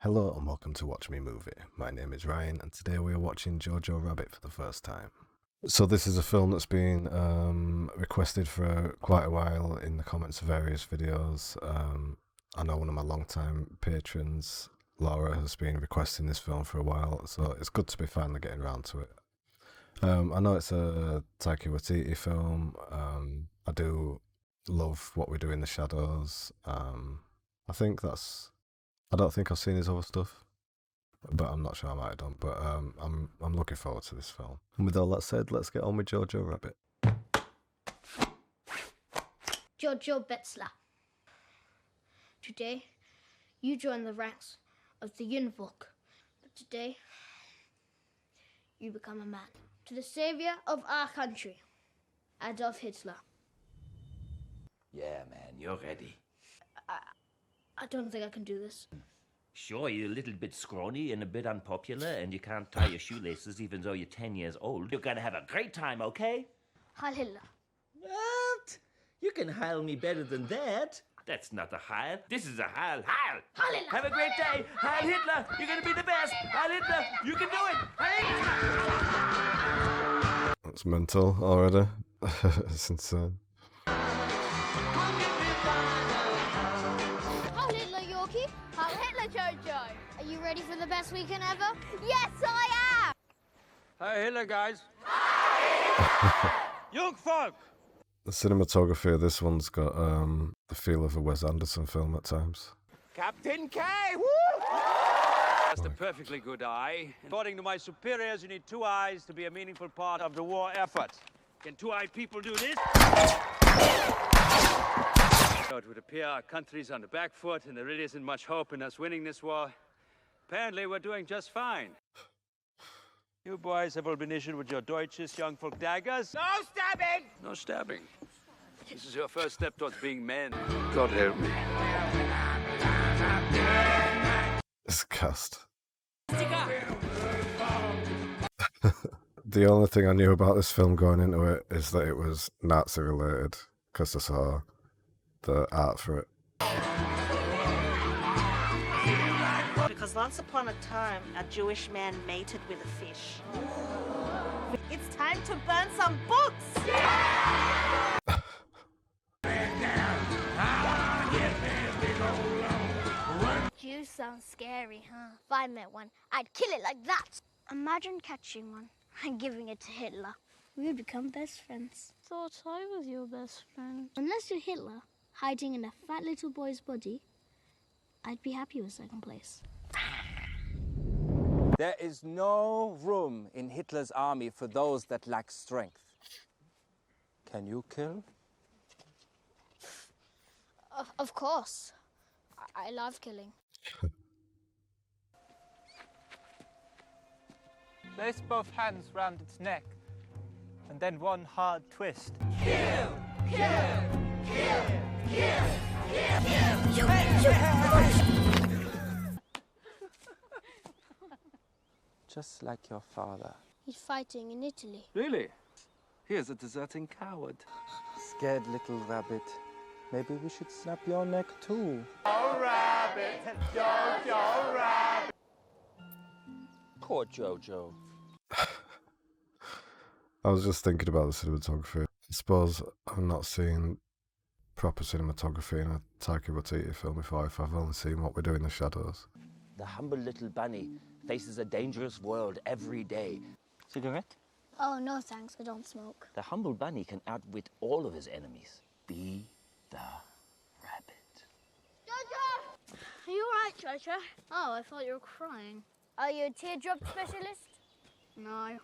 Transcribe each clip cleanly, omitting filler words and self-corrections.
Hello and welcome to Watch Me Movie. My name is Ryan and today we are watching Jojo Rabbit for the first time. So this is a film that's been requested for quite a while in the comments of various videos. I know one of my long-time patrons, Laura, has been requesting this film for a while, so it's good to be finally getting around to it. I know it's a Taika Waititi film. I do love What We Do in the Shadows. I don't think I've seen his other stuff, but I'm not sure I might have done. But I'm looking forward to this film. And with all that said, let's get on with Jojo Rabbit. Jojo Betzler. Today, you join the ranks of the Univolk. But today, you become a man. To the savior of our country, Adolf Hitler. Yeah, man, you're ready. I don't think I can do this. Sure, you're a little bit scrawny and a bit unpopular, and you can't tie your shoelaces even though you're 10 years old. You're gonna have a great time, okay? Heil Hitler. What? You can heil me better than that. That's not a heil. This is a heil. Heil! Heil Hitler! Have a great day! Heil Hitler! You're gonna be the best! Heil Hitler! You can do it! Heil Hitler! That's mental already. It's insane. Heil Hitler, Yorkie. Heil Hitler, Jojo. Are you ready for the best weekend ever? Yes, I am! Hi, Hitler, guys. Young folk! The cinematography of this one's got the feel of a Wes Anderson film at times. Captain K! Woo! That's a perfectly good eye. According to my superiors, you need two eyes to be a meaningful part of the war effort. Can two-eyed people do this? It would appear our country's on the back foot, and there really isn't much hope in us winning this war. Apparently, we're doing just fine. You boys have all been issued with your Deutsches young folk daggers. No stabbing! No stabbing. This is your first step towards being men. God help me. It's cast. The only thing I knew about this film going into it is that it was Nazi related, because I saw the art for it. Because once upon a time, a Jewish man mated with a fish. It's time to burn some books! Jews sound scary, huh? If I met one, I'd kill it like that. Imagine catching one and giving it to Hitler. We would become best friends. Thought I was your best friend. Unless you're Hitler, hiding in a fat little boy's body, I'd be happy with second place. There is no room in Hitler's army for those that lack strength. Can you kill? Of course. I love killing. Place both hands round its neck, and then one hard twist. Just like your father. He's fighting in Italy. Really? He is a deserting coward. Scared little rabbit. Maybe we should snap your neck too. Poor Jojo. I was just thinking about the cinematography. I suppose I've not seen proper cinematography in a Taika Waititi film before, if I've only seen What We Do in the Shadows. The humble little bunny faces a dangerous world every day. Cigarette? Oh, no thanks, I don't smoke. The humble bunny can outwit all of his enemies. Be the rabbit. Jojo! Are you alright, Jojo? Oh, I thought you were crying. Are you a teardrop specialist? No.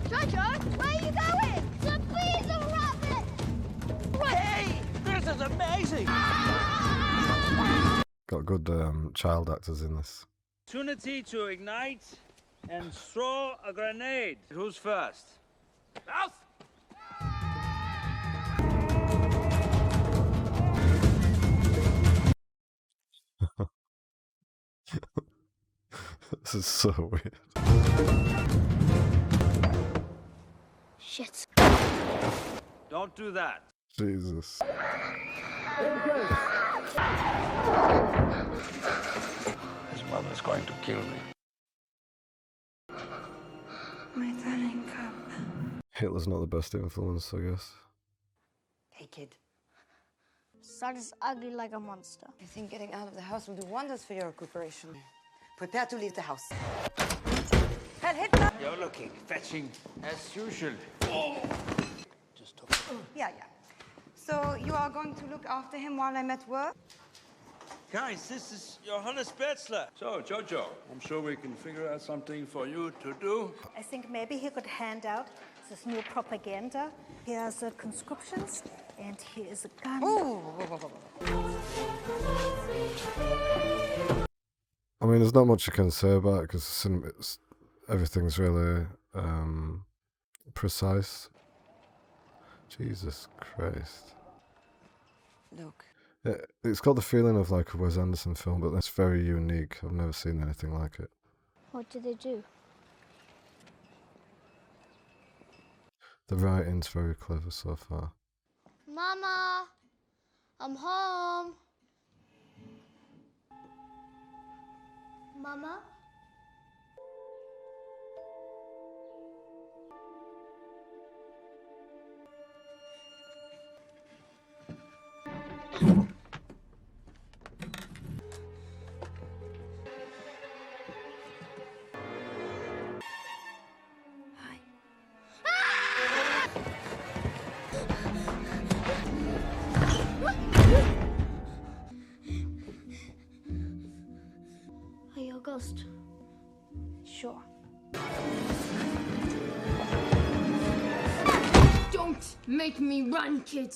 Jojo, where are you going? To be the rabbit! Hey! This is amazing! Got good child actors in this. Opportunity to ignite and throw a grenade. Who's first? Mouth! This is so weird. Shit. Don't do that. Jesus. Mother's going to kill me. My darling cub. Hitler's not the best influence, I guess. Hey, kid. Son is ugly like a monster. I think getting out of the house will do wonders for your recuperation. Prepare to leave the house. Herr Hitler! You're looking fetching as usual. Just talk. Yeah. So you are going to look after him while I'm at work? Guys, this is Johannes Betzler. So, Jojo, I'm sure we can figure out something for you to do. I think maybe he could hand out this new propaganda. Here are the conscriptions, and here is a gun. I mean, there's not much I can say about it because everything's really precise. Jesus Christ. Look. It's got the feeling of like a Wes Anderson film, but that's very unique. I've never seen anything like it. What do they do? The writing's very clever so far. Mama, I'm home. Mama? Are you a ghost? Sure. Don't make me run, kid!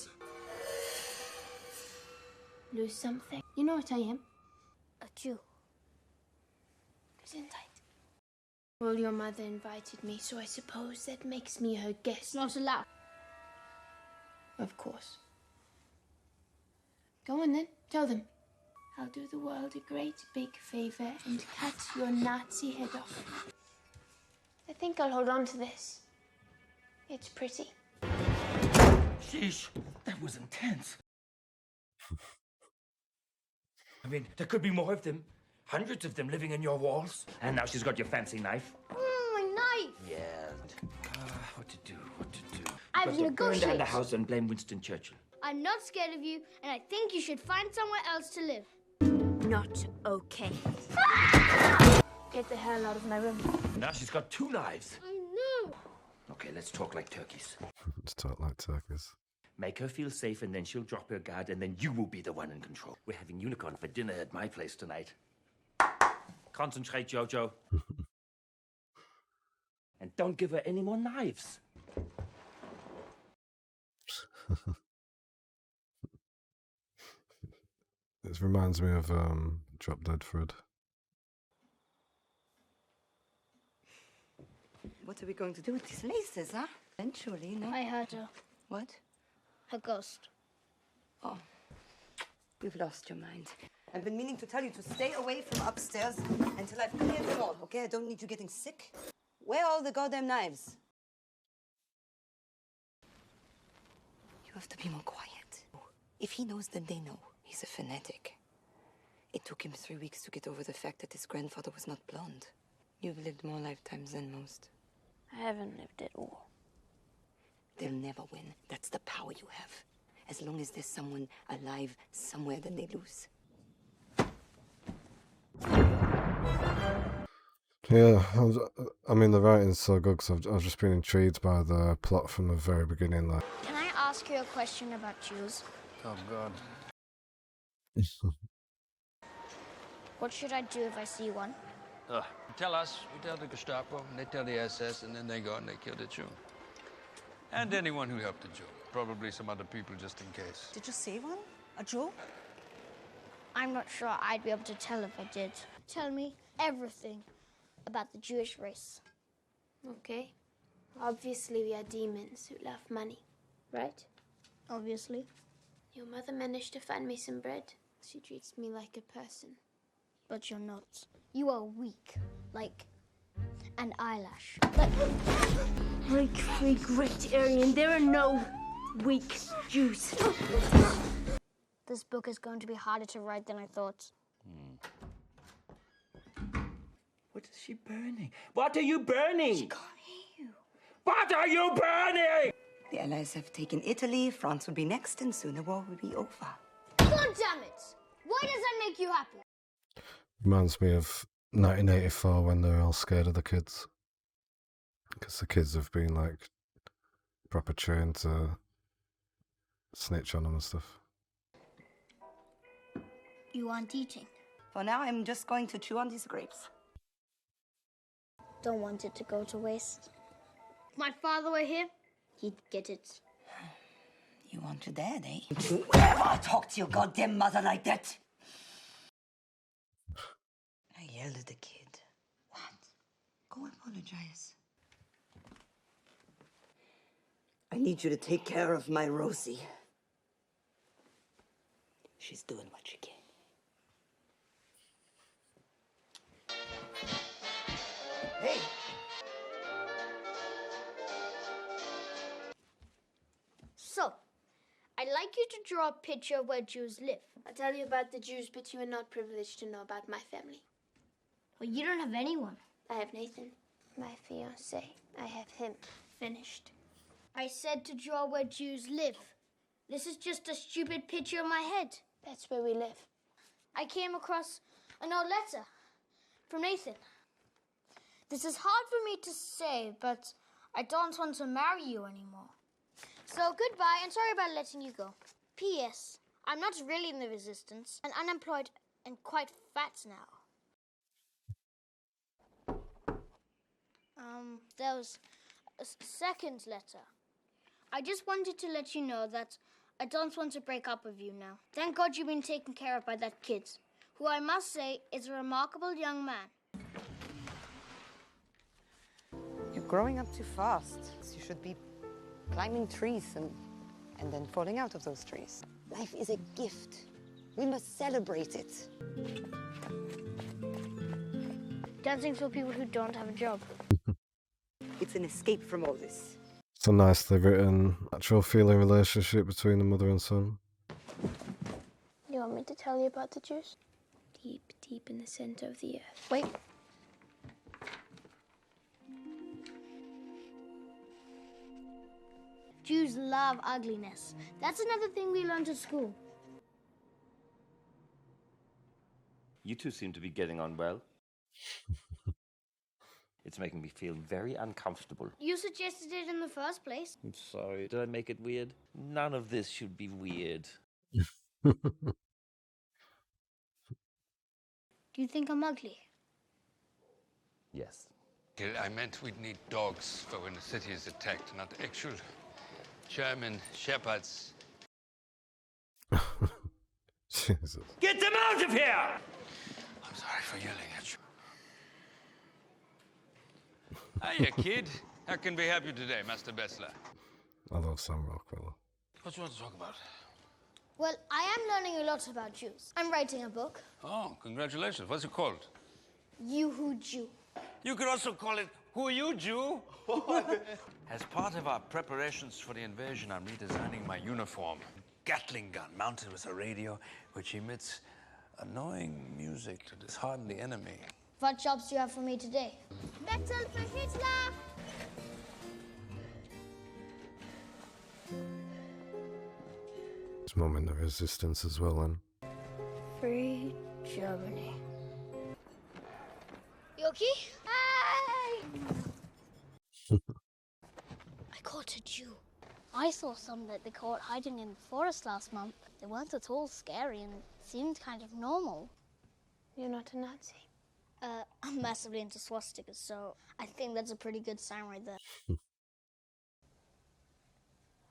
Lose something. You know what I am? A Jew. Isn't I? Well, your mother invited me, so I suppose that makes me her guest. Not allowed. Of course. Go on then, tell them. I'll do the world a great big favor and cut your Nazi head off. I think I'll hold on to this. It's pretty. Sheesh, that was intense. I mean, there could be more of them. Hundreds of them living in your walls. And now she's got your fancy knife. My knife! Yeah. What to do? I've Got to burn down negotiated. the house and blame Winston Churchill. I'm not scared of you, and I think you should find somewhere else to live. Not okay. Get the hell out of my room. Now she's got 2 knives. I know. Okay, let's talk like turkeys. Let's talk like turkeys. Make her feel safe, and then she'll drop her guard, and then you will be the one in control. We're having unicorn for dinner at my place tonight. Concentrate, Jojo. And don't give her any more knives. It reminds me of Drop Dead Fred. What are we going to do with these laces, huh? Eventually, no? I heard her. What? Her ghost. Oh, you've lost your mind. I've been meaning to tell you to stay away from upstairs until I've cleared them all, okay? I don't need you getting sick. Where are all the goddamn knives? You have to be more quiet. If he knows, then they know. He's a fanatic. It took him 3 weeks to get over the fact that his grandfather was not blonde. You've lived more lifetimes than most. I haven't lived it all. They'll never win. That's the power you have. As long as there's someone alive somewhere, then they lose. Yeah, I mean the writing's so good because I've just been intrigued by the plot from the very beginning. Like, Can I ask you a question about Jews? Oh, God. What should I do if I see one? Tell us, we tell the Gestapo, and they tell the SS, and then they go and they kill the Jew. And anyone who helped the Jew. Probably some other people just in case. Did you see one? A Jew? I'm not sure I'd be able to tell if I did. Tell me everything about the Jewish race. Okay. Obviously, we are demons who love money, right? Obviously. Your mother managed to find me some bread. She treats me like a person. But you're not. You are weak. Like an eyelash. Great, great Aryan. There are no weak Jews. This book is going to be harder to write than I thought. What is she burning? What are you burning? She can't hear you. What are you burning? The Allies have taken Italy, France will be next, and soon the war will be over. God damn it! Why does that make you happy? Reminds me of 1984 when they're all scared of the kids. Because the kids have been like proper trained to snitch on them and stuff. You aren't eating. For now, I'm just going to chew on these grapes. Don't want it to go to waste. If my father were here, he'd get it. You want your dad, eh? Don't you ever talk to your goddamn mother like that! I yelled at the kid. What? Go apologize. I need you to take care of my Rosie. She's doing what she can. Hey! So, I'd like you to draw a picture of where Jews live. I'll tell you about the Jews, but you are not privileged to know about my family. Well, you don't have anyone. I have Nathan, my fiancé. I have him. Finished. I said to draw where Jews live. This is just a stupid picture in my head. That's where we live. I came across an old letter from Nathan. This is hard for me to say, but I don't want to marry you anymore. So goodbye, and sorry about letting you go. P.S. I'm not really in the resistance. I'm unemployed and quite fat now. There was a second letter. I just wanted to let you know that I don't want to break up with you now. Thank God you've been taken care of by that kid, who I must say is a remarkable young man. You're growing up too fast. You should be climbing trees and then falling out of those trees. Life is a gift. We must celebrate it. Dancing for people who don't have a job. It's an escape from all this. It's a nicely written, actual feeling relationship between the mother and son. You want me to tell you about the Jews? Deep, deep in the center of the earth. Wait. Jews love ugliness. That's another thing we learned at school. You two seem to be getting on well. It's making me feel very uncomfortable. You suggested it in the first place. I'm sorry. Did I make it weird? None of this should be weird. Do you think I'm ugly? Yes. I meant we'd need dogs for when the city is attacked, not actual German shepherds. Jesus. Get them out of here! I'm sorry for yelling at you. Hiya, kid. How can we help you today, Master Bessler? I love Sam Rockwell. What do you want to talk about? Well, I am learning a lot about Jews. I'm writing a book. Oh, congratulations. What's it called? You Who Jew. You could also call it Who Are You, Jew? As part of our preparations for the invasion, I'm redesigning my uniform. Gatling gun mounted with a radio, which emits annoying music to dishearten the enemy. What jobs do you have for me today? Metal for Hitler! His mum in the resistance as well, then. Free Germany. You okay? Hi! I caught a Jew. I saw some that they caught hiding in the forest last month. They weren't at all scary and seemed kind of normal. You're not a Nazi. I'm massively into swastikas, so I think that's a pretty good sign right there.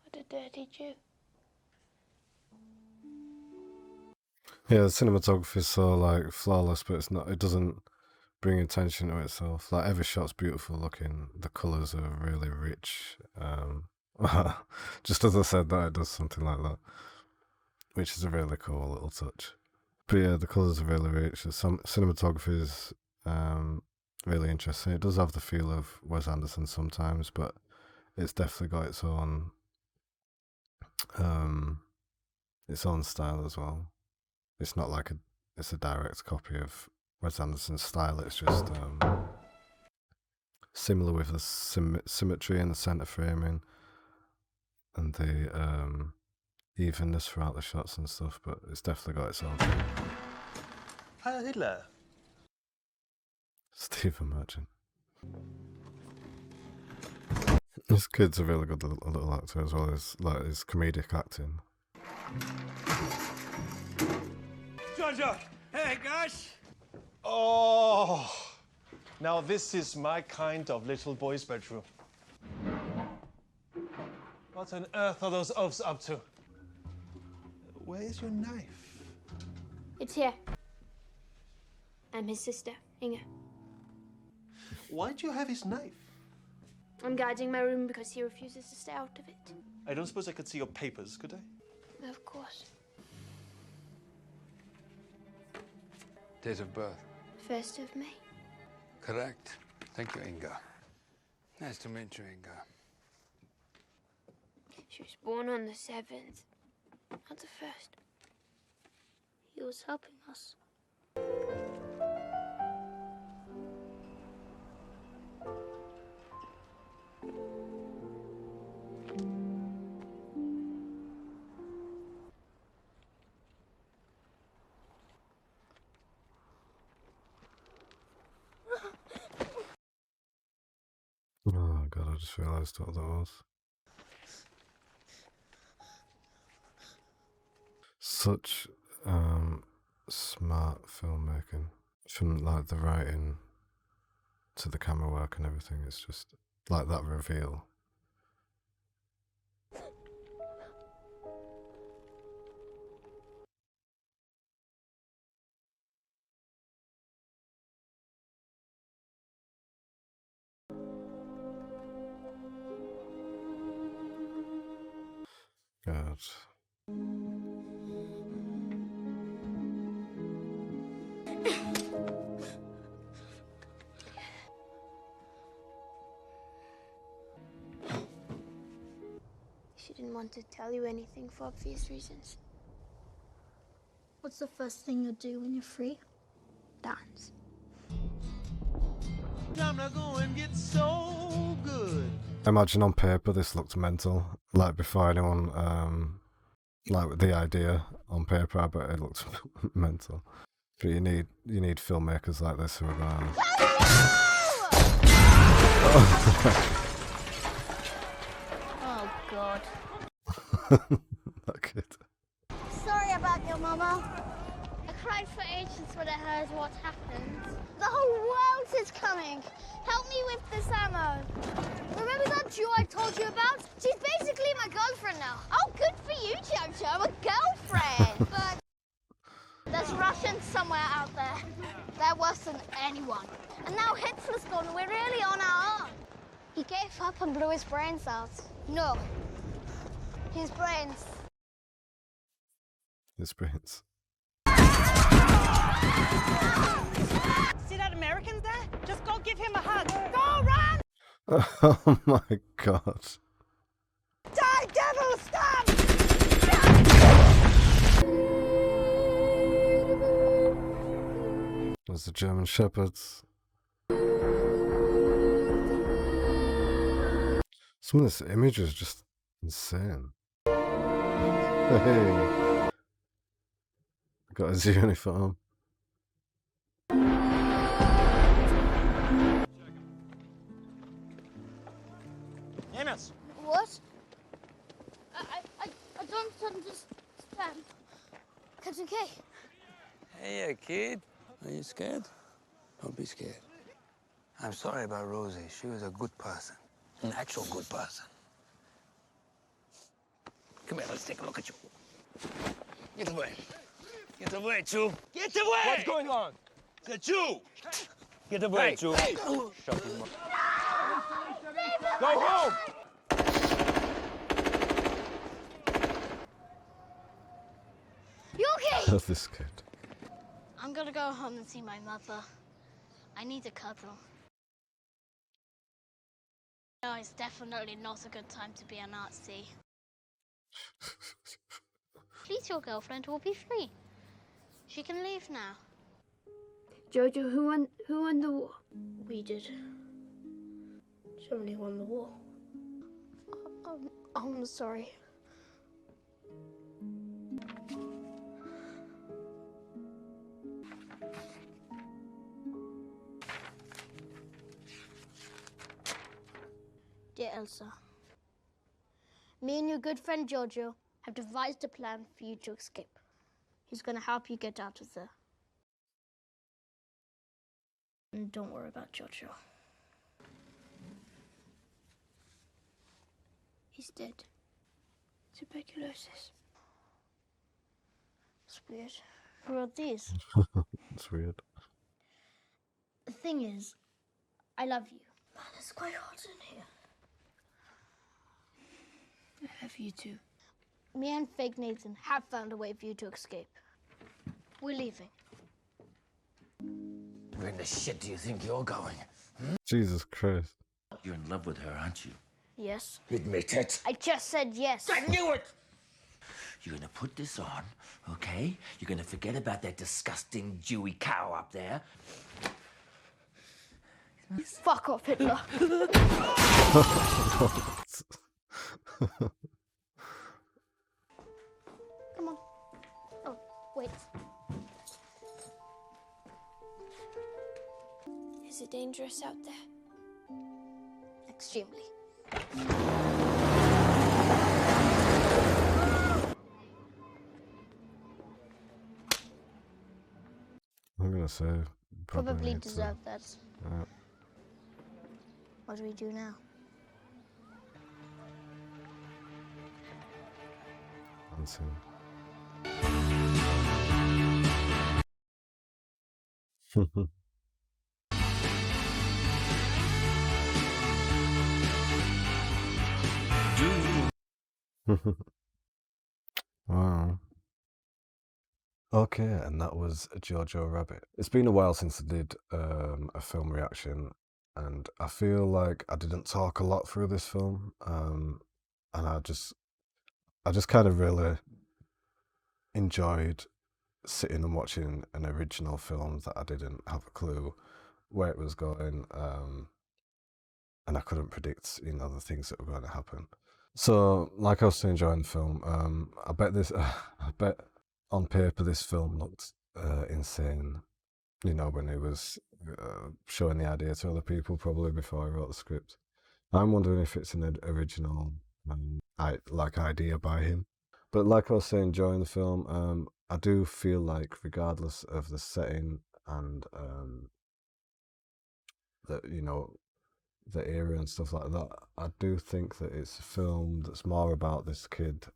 What a dirty Jew. Yeah, the cinematography is so like flawless, but it's not. It doesn't bring attention to itself. Like every shot's beautiful looking. The colours are really rich. Just as I said that, it does something like that, which is a really cool little touch. But yeah, the colours are really rich. The cinematography is really interesting. It does have the feel of Wes Anderson sometimes, but it's definitely got its own style as well. It's not like it's a direct copy of Wes Anderson's style. It's just similar with the symmetry and the center framing and the evenness throughout the shots and stuff, but it's definitely got its own thing. Heil Hitler. Stephen Merchant. This kid's a really good little actor as well as like his comedic acting. Jojo! Hey, gosh! Oh, now this is my kind of little boy's bedroom. What on earth are those oafs up to? Where is your knife? It's here. I'm his sister, Inga. Why do you have his knife? I'm guarding my room because he refuses to stay out of it. I don't suppose I could see your papers, could I? Of course. Date of birth. 1st of May. Correct. Thank you, Inga. Nice to meet you, Inga. She was born on the 7th, not the 1st. He was helping us. Oh god, I just realised what that was. Such smart filmmaking. From like the writing to the camera work and everything, it's just like that reveal. God. She didn't want to tell you anything for obvious reasons. What's the first thing you'll do when you're free? Dance. I'm not going to get so good. Imagine on paper this looked mental. Like before anyone like the idea on paper, I bet it looked mental. But you need filmmakers like this who are gonna Oh god. that kid. Sorry about your mama. I cried for ages when I heard what happened. The whole world is coming. Help me with this ammo. Remember that Jew I told you about? She's basically my girlfriend now. Oh, good for you, Jojo, a girlfriend. But there's Russians somewhere out there. They're worse than anyone. And now Hitler's gone. We're really on our own. He gave up and blew his brains out. No. His brains. His brains. See that American there? Just go give him a hug. Go, run! Oh my god. Die, devil, stop! There's the German Shepherds. Some of this image is just insane. Hey. Got his uniform. Amos! What? I don't understand. It's okay. Hey, kid. Are you scared? Don't be scared. I'm sorry about Rosie. She was a good person. An actual good person. Come here, let's take a look at you. Get away. Get away, Jew. Get away! What's going on? It's a Jew! Get away, Hey, Jew. hey. Shut him up. Go home! You okay? That's this kid. I'm gonna go home and see my mother. I need a cuddle. No, it's definitely not a good time to be a Nazi. At least your girlfriend will be free. She can leave now. Jojo, who won the war? We did. Somebody won the war. I'm sorry. Dear Elsa, me and your good friend Jojo have devised a plan for you to escape. He's going to help you get out of there. And don't worry about Jojo. He's dead. Tuberculosis. It's weird. Who wrote these? It's weird. The thing is, I love you. Man, it's quite hot in here. I love you too. Me and Fake Nathan have found a way for you to escape. We're leaving. Where in the shit do you think you're going? Jesus Christ. You're in love with her, aren't you? Yes. Admit it. I just said yes. I knew it! You're gonna put this on, okay? You're gonna forget about that disgusting Jewy cow up there. Fuck off, Hitler. Come on. Oh, wait. Is it dangerous out there? Extremely. I'm gonna say Probably need to- deserve that. Yeah. What do we do now? Answer. Wow. Okay, and that was Jojo Rabbit. It's been a while since I did a film reaction, and I feel like I didn't talk a lot through this film, and I just kind of really enjoyed sitting and watching an original film that I didn't have a clue where it was going, and I couldn't predict, the things that were going to happen. So, like I was still enjoying the film, I bet on paper this film looked insane, when he was showing the idea to other people, probably before I wrote the script. I'm wondering if it's an original idea by him. But like I was saying during the film, I do feel like regardless of the setting and the era and stuff like that, I do think that it's a film that's more about this kid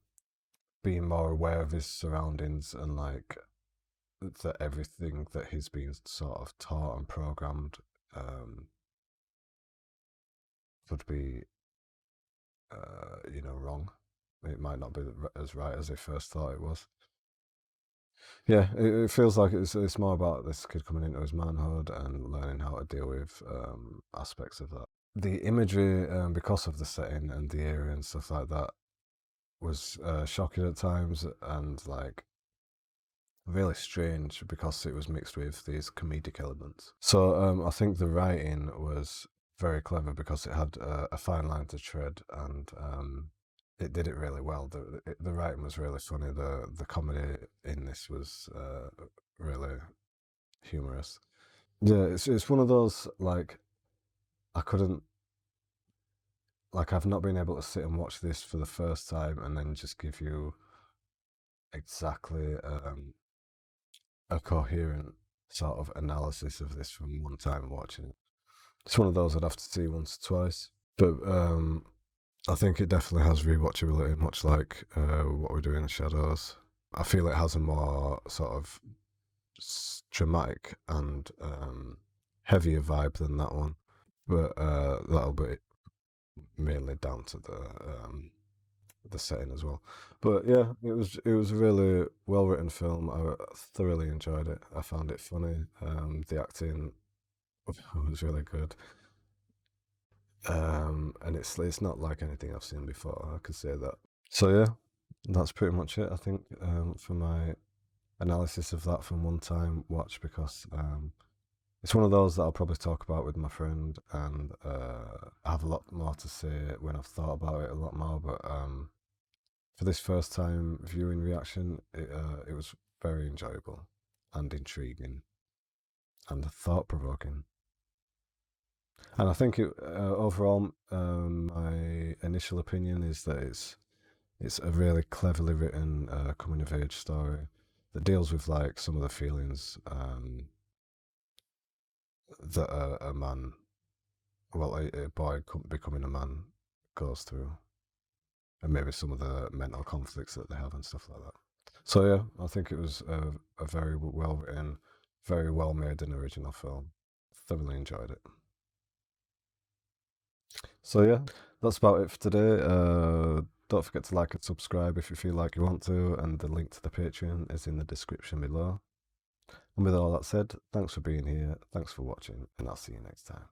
being more aware of his surroundings and that everything that he's been sort of taught and programmed would be wrong. It might not be as right as he first thought it was. Yeah, it feels like it's more about this kid coming into his manhood and learning how to deal with aspects of that. The imagery, because of the setting and the era and stuff like that, was shocking at times and really strange because it was mixed with these comedic elements. So I think the writing was very clever because it had a fine line to tread, and it did it really well. The writing was really funny. The comedy in this was really humorous. Yeah, it's one of those I've not been able to sit and watch this for the first time and then just give you exactly a coherent sort of analysis of this from one time watching it. It's one of those I'd have to see once or twice. But I think it definitely has rewatchability, much like What We Do in the Shadows. I feel it has a more sort of dramatic and heavier vibe than that one. But that'll be mainly down to the setting as well. But yeah, it was a really well written film. I thoroughly enjoyed it. I found it funny. The acting was really good. And it's not like anything I've seen before, I could say that. So yeah, that's pretty much it, I think, for my analysis of that from one time watch, because It's one of those that I'll probably talk about with my friend, and I have a lot more to say when I've thought about it a lot more. But for this first time viewing reaction, it was very enjoyable and intriguing and thought provoking. And I think overall, my initial opinion is that it's a really cleverly written coming of age story that deals with like some of the feelings that a man, well, a boy becoming a man goes through, and maybe some of the mental conflicts that they have and stuff like that. So yeah, I think it was a very well written, very well made and original film. Thoroughly enjoyed it. So yeah, that's about it for today. Don't forget to like and subscribe if you feel like you want to, and the link to the Patreon is in the description below. And with all that said, thanks for being here, thanks for watching, and I'll see you next time.